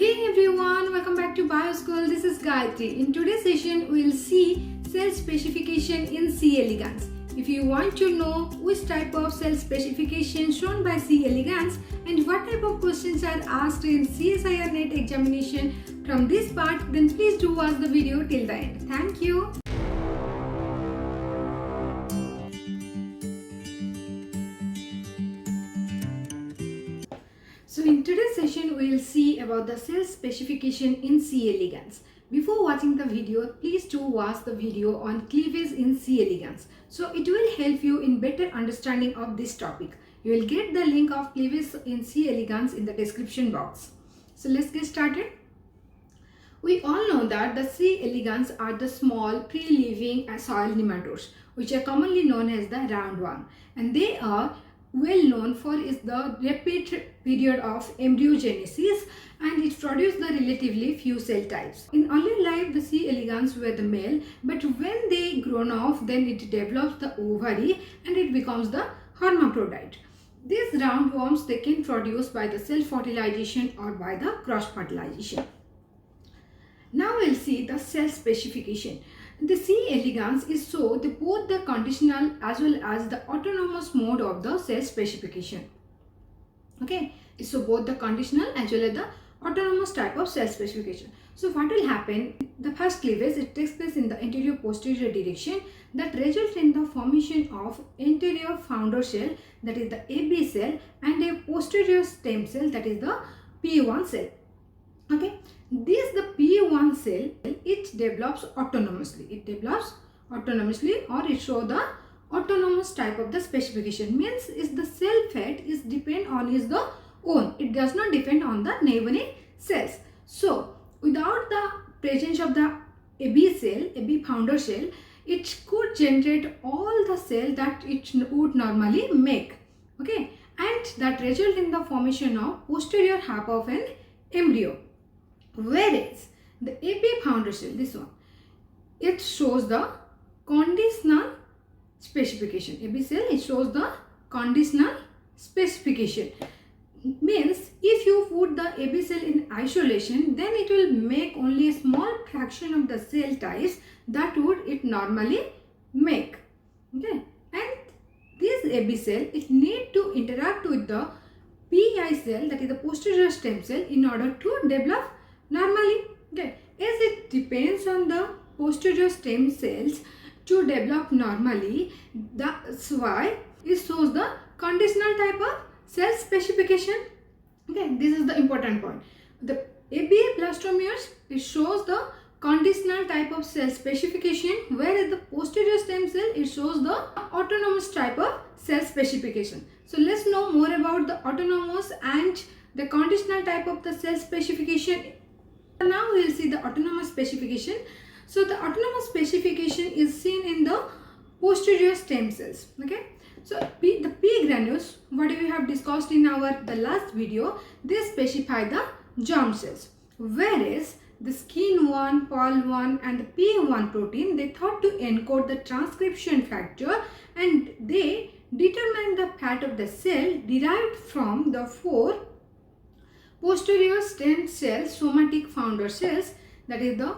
Hey everyone, welcome back to BioSchool. This is Gayatri. In today's session, we will see cell specification in C. elegans. If you want to know which type of cell specification shown by C. elegans and what type of questions are asked in CSIR NET examination from this part, then please do watch the video till the end. Thank you. So in today's session, we will see about the cell specification in C. elegans. Before watching the video, please do watch the video on cleavage in C. elegans. So it will help you in better understanding of this topic. You will get the link of cleavage in C. elegans in the description box. So let's get started. We all know that the C. elegans are the small pre-living soil nematodes, which are commonly known as the roundworm, and they are well known for is the rapid period of embryogenesis, and it produced the relatively few cell types. In early life, the C. elegans were the male, but when they grown off, then it develops the ovary and it becomes the hermaphrodite. These roundworms, they can produce by the self-fertilization or by the cross-fertilization. Now we'll see the cell specification. The C. elegans is so both the conditional as well as the autonomous mode of the cell specification. Okay, so both the conditional as well as the autonomous type of cell specification. So what will happen? The first cleavage, it takes place in the anterior posterior direction that results in the formation of anterior founder cell, that is the AB cell, and a posterior stem cell, that is the P1 cell. Okay, this the P1 cell, it develops autonomously. It develops autonomously, or it shows the autonomous type of the specification. Means is the cell fate is depend on is the own. It does not depend on the neighboring cells. So without the presence of the AB cell, AB founder cell, it could generate all the cell that it would normally make. Okay, and that result in the formation of posterior half of an embryo. Whereas the AB founder cell, this one, it shows the conditional specification. AB cell, it shows the conditional specification. Means if you put the AB cell in isolation, then it will make only a small fraction of the cell types that would it normally make. Okay, and this AB cell, it need to interact with the PI cell, that is the posterior stem cell, in order to develop normally. Okay, as it depends on the posterior stem cells to develop normally, that's why it shows the conditional type of cell specification. Okay, this is the important point. The ABA blastomeres, it shows the conditional type of cell specification, whereas the posterior stem cell, it shows the autonomous type of cell specification. So let's know more about the autonomous and the conditional type of the cell specification. Now we will see the autonomous specification. So the autonomous specification is seen in the posterior stem cells. Okay, so the P granules, what we have discussed in the last video, they specify the germ cells, whereas the skin1, pol1 and the PA1 protein, they thought to encode the transcription factor, and they determine the fat of the cell derived from the 4 posterior stem cell somatic founder cells, that is the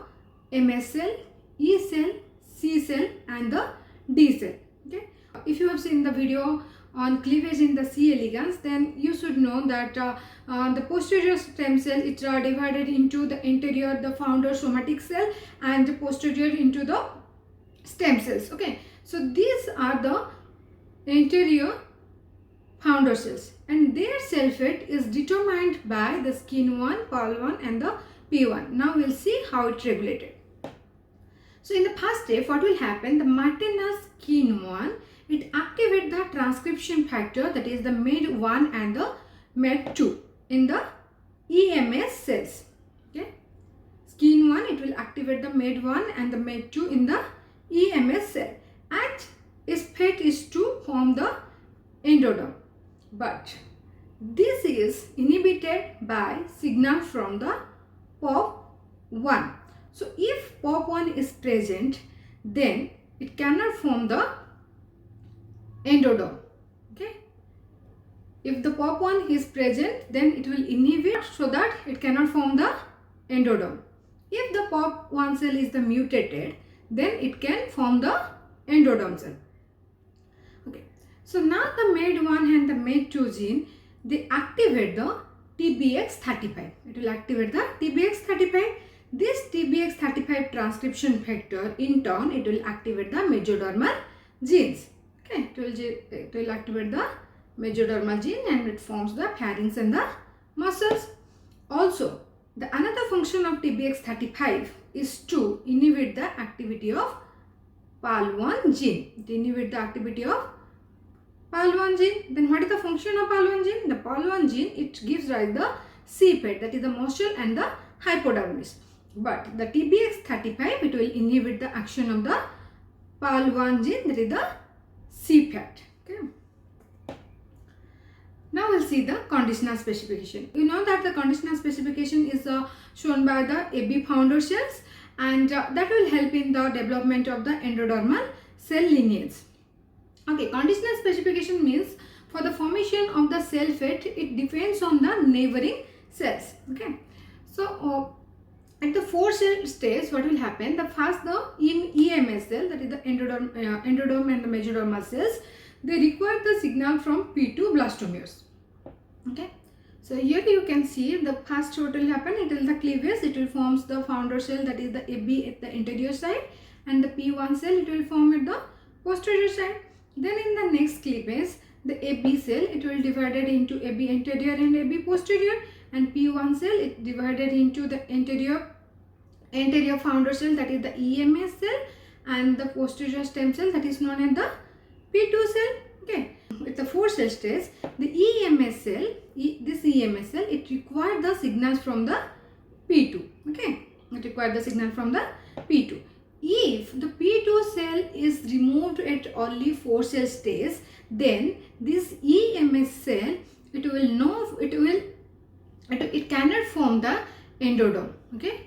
MS cell, E cell, C cell and the D cell. Okay, if you have seen the video on cleavage in the C. elegans, then you should know that the posterior stem cell, it are divided into the anterior, the founder somatic cell, and the posterior into the stem cells. Okay, so these are the anterior founder cells, and their cell fate is determined by the skin1, pol1 and the P1. Now we will see how it regulated. So in the first step, what will happen? The maternal skin1, it activates the transcription factor, that is the MED1 and the MED2 in the EMS cells. Okay, skin1, it will activate the MED1 and the MED2 in the EMS cell, and its fate is to form the endoderm. But this is inhibited by signal from the POP1. So if POP1 is present, then it cannot form the endoderm. Okay, If the POP1 is present, then it will inhibit so that it cannot form the endoderm. If the POP1 cell is the mutated, then it can form the endoderm cell. Okay. So now the MED1 and the MED2 gene, they activate the TBX35. It will activate the TBX35. This TBX35 transcription factor, in turn, it will activate the mesodermal genes. Okay, it will activate the mesodermal gene and it forms the pharynx and the muscles. Also, the another function of TBX35 is to inhibit the activity of PAL1 gene. It inhibits the activity of PAL1 gene. Then what is the function of PAL1 gene? The PAL1 gene, it gives rise the CPET, that is the muscle and the hypodermis. But the TBX35, it will inhibit the action of the PAL1 gene, that is the CPET. Okay. Now we'll see the conditional specification. You know that the conditional specification is shown by the AB founder cells, and that will help in the development of the endodermal cell lineage. Okay, conditional specification means for the formation of the cell fate, it depends on the neighboring cells. Okay, so at the 4 cell stage, what will happen? The first, the EMS cell, that is the endoderm and the mesodermal cells, they require the signal from P2 blastomeres. Okay, so here you can see the first what will happen. It will the cleavage, it will forms the founder cell, that is the AB at the anterior side, and the P1 cell, it will form at the posterior side. Then in the next cleavage, the AB cell, it will divided into AB anterior and AB posterior, and P1 cell, it divided into the anterior founder cell, that is the EMS cell, and the posterior stem cell, that is known as the P2 cell. Okay, with the 4 cell stage, the EMS cell, this EMS cell, it required the signals from the P2. Okay, it required the signal from the P2. If the P2 cell is removed at only 4 cell stage, then this EMS cell, it cannot form the endoderm. Okay,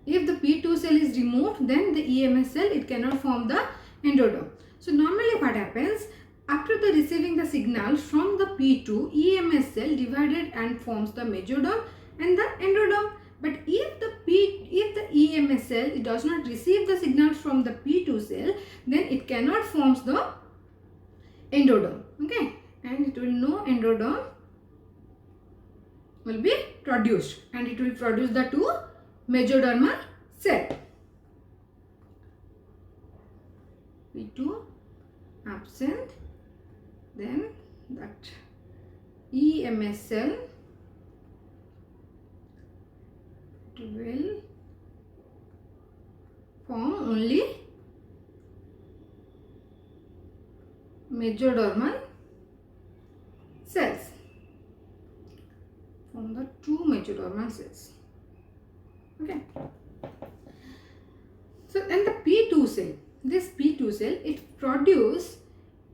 if the P2 cell is removed, then the EMS cell, it cannot form the endoderm. So normally what happens, after the receiving the signal from the P2, EMS cell divided and forms the mesoderm and the endoderm. But if the EMS cell, it does not receive the signals from the P2 cell, then it cannot forms the endoderm. Okay, and it will no endoderm will be produced, and it will produce the 2 mesodermal cell. P2 absent, then that EMS cell, it will form only mesodermal cells, from the 2 mesodermal cells. Okay, so and the P2 cell, this P2 cell, it produce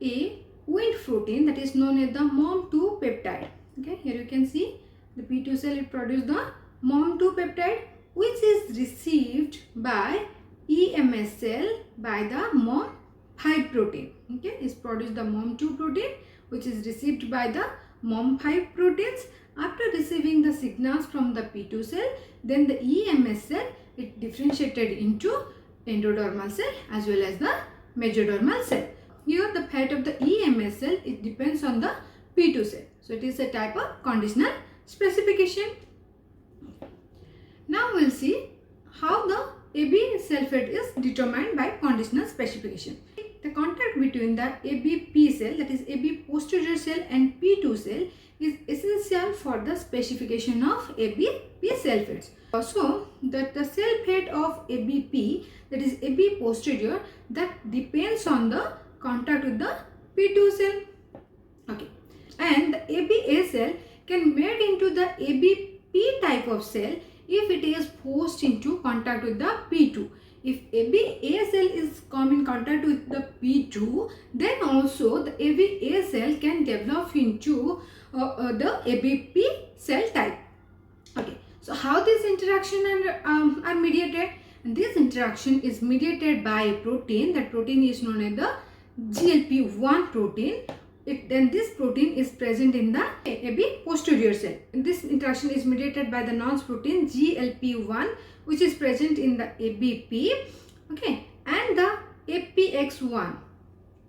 a Wnt protein, that is known as the MOM2 peptide. Okay, here you can see the P2 cell, it produces the MOM2 peptide, which is received by EMS cell by the MOM5 protein. Okay, is produced the MOM2 protein, which is received by the MOM5 proteins. After receiving the signals from the P2 cell, then the EMS cell, it differentiated into endodermal cell as well as the mesodermal cell. Here the fate of the EMS cell, it depends on the P2 cell. So it is a type of conditional specification. Now we will see how the AB cell fate is determined by conditional specification. The contact between the ABP cell, that is AB posterior cell, and P2 cell is essential for the specification of ABP cell fates. Also, that the cell fate of ABP, that is AB posterior, that depends on the contact with the P2 cell. Okay, and the ABA cell can made into the ABP type of cell if it is forced into contact with the P2. If ABA cell is come in contact with the P2, then also the ABA cell can develop into the ABP cell type. Okay, so how this interaction are mediated? And this interaction is mediated by a protein. That protein is known as the GLP-1 protein, then this protein is present in the AB posterior cell. And this interaction is mediated by the nonce protein GLP-1, which is present in the ABP, okay, and the APX1.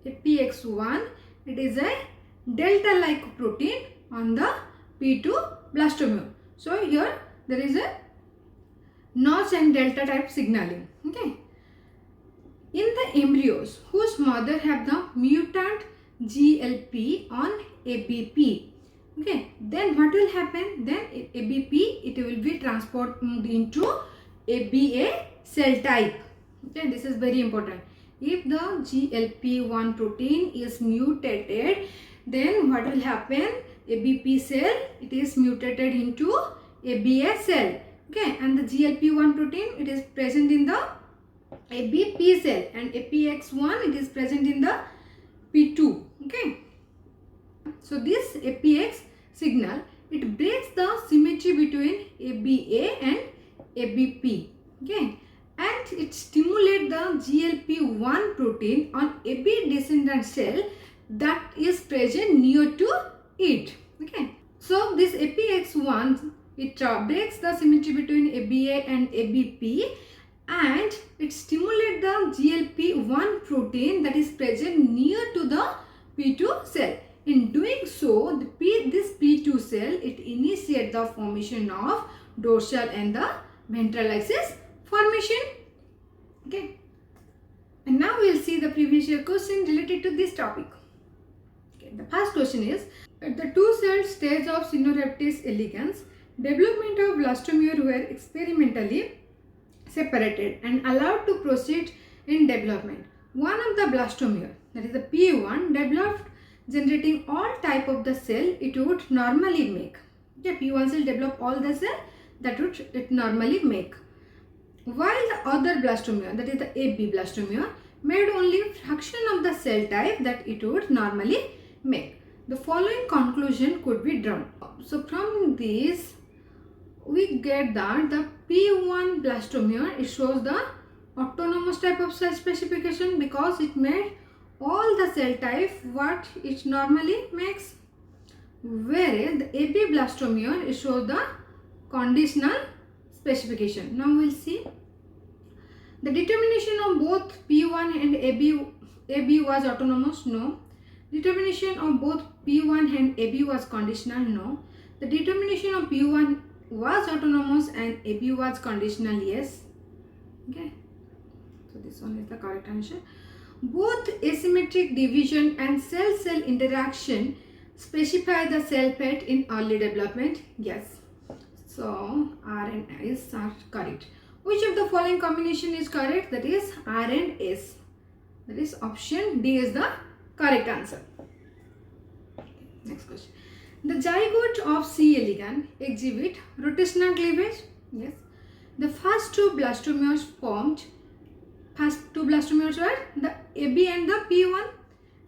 APX1, it is a delta-like protein on the P2 blastomere. So here there is a notch and delta type signaling, okay. In the embryos whose mother have the mutant GLP on ABP, okay, then what will happen? Then ABP, it will be transformed into ABA cell type. Okay, this is very important. If the GLP-1 protein is mutated, then what will happen? ABP cell, it is mutated into ABA cell. Okay, and the GLP-1 protein, it is present in the ABP cell, and APX1, it is present in the P2. Okay, so this APX signal, it breaks the symmetry between ABA and ABP. Okay, and it stimulates the GLP-1 protein on AB descendant cell that is present near to it. Okay, so this APX1, it breaks the symmetry between ABA and ABP, and it stimulates the GLP-1 protein that is present near to the P2 cell. In doing so, this P2 cell, it initiates the formation of dorsal and the ventral axis formation. Okay, and now we will see the previous year question related to this topic. Okay, the first question is, at the two-cell stage of Caenorhabditis elegans, development of blastomere were experimentally separated and allowed to proceed in development. One of the blastomere, that is the P1, developed generating all type of the cell it would normally make. Okay, P1 cell develop all the cell that would it normally make. While the other blastomere, that is the AB blastomere, made only fraction of the cell type that it would normally make. The following conclusion could be drawn. So from this, we get that the P1 blastomere, it shows the autonomous type of cell specification because it made all the cell type what it normally makes, whereas the AB blastomere, it shows the conditional specification. Now we will see the determination of both P1 and AB was autonomous. No. Determination of both P1 and AB was conditional. No. The determination of P1 was autonomous and AB was conditional. Yes. Okay, so this one is the correct answer. Both asymmetric division and cell-cell interaction specify the cell fate in early development. Yes, so R and S are correct. Which of the following combination is correct? That is R and S. That is option D is the correct answer. Next question. The zygote of C. elegans exhibit rotational cleavage. Yes. The first two blastomeres formed, first two blastomeres were the AB and the P1,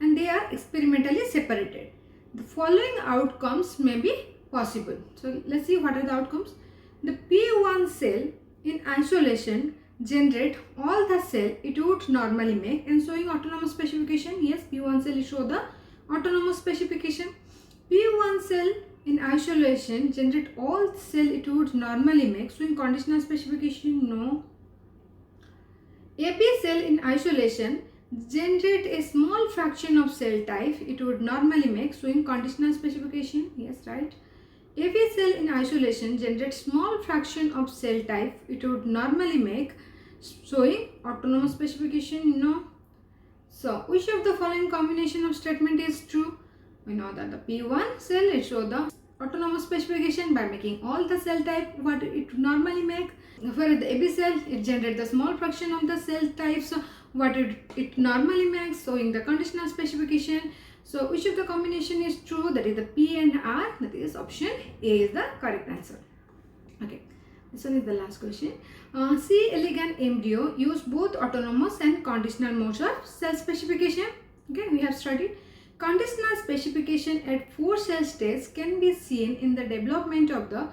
and they are experimentally separated. The following outcomes may be possible. So let's see what are the outcomes. The P1 cell in isolation generate all the cell it would normally make and showing autonomous specification. Yes, P1 cell show the autonomous specification. P1 cell in isolation generate all cell it would normally make, showing conditional specification. No. AB cell in isolation generate a small fraction of cell type it would normally make, showing conditional specification. Yes, right. AB cell in isolation generate small fraction of cell type it would normally make, showing autonomous specification. No. So which of the following combination of statement is true? We know that the P1 cell it shows the autonomous specification by making all the cell type what it normally make, whereas the AB cell it generates the small fraction of the cell types what it normally makes, showing the conditional specification. So which of the combination is true? That is the P and R, that is option A is the correct answer. Okay, this one is the last question. C. elegans embryo use both autonomous and conditional modes of cell specification. Okay, we have studied. Conditional specification at 4 cell stages can be seen in the development of the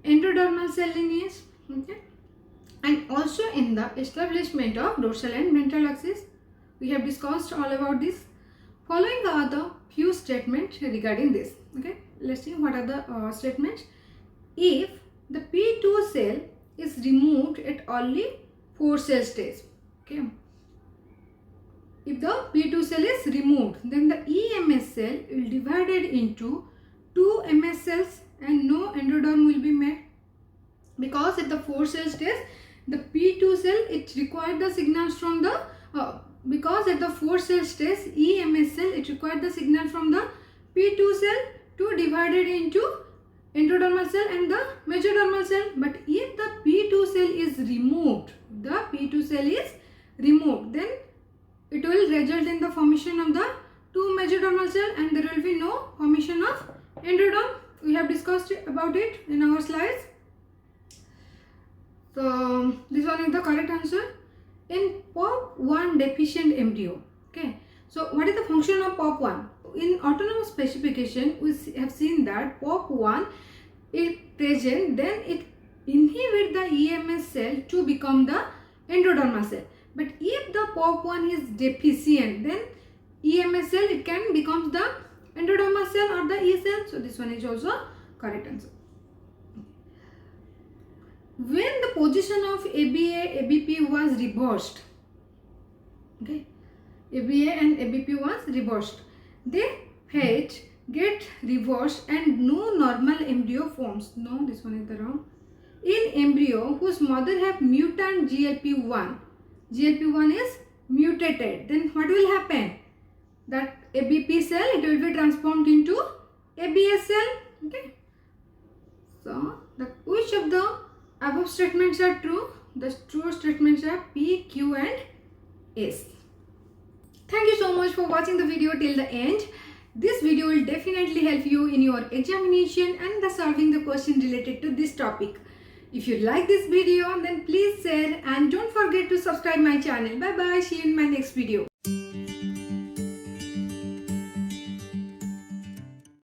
endodermal cell lineage, okay, and also in the establishment of dorsal and ventral axis. We have discussed all about this. Following are the few statements regarding this. Okay, let's see what are the statements. If the P2 cell is removed at only 4 cell stage, okay, if the P2 cell is removed, then the EMS cell will divided into 2 MS cells and no endoderm will be made, because at the 4 cell stage the P2 cell, it required the signals from the because at the 4 cell stage EMS cell, it required the signal from the P2 cell to divide it into endodermal cell and the mesodermal cell. But if the P2 cell is removed, then it will result in the formation of the 2 mesodermal cell and there will be no formation of endoderm. We have discussed about it in our slides. So this one is the correct answer. In POP1 deficient embryo, okay, so what is the function of POP1? In autonomous specification, we have seen that POP1 is present, then it inhibits the EMS cell to become the endodermal cell. But if the POP1 is deficient, then EMS cell, it can become the endodermal cell or the E cell. So this one is also correct answer. When the position of ABA, ABP was reversed, okay, ABA and ABP was reversed, their fate get reversed and no normal embryo forms. No, this one is the wrong. In embryo whose mother have mutant GLP1, GLP1 is mutated, then what will happen? That ABP cell, it will be transformed into ABS cell. Okay. So, which of the above statements are true? The true statements are P, Q and S. Thank you so much for watching the video till the end. This video will definitely help you in your examination and the solving the question related to this topic. If you like this video, then please share and don't forget to subscribe my channel. Bye bye. See you in my next video.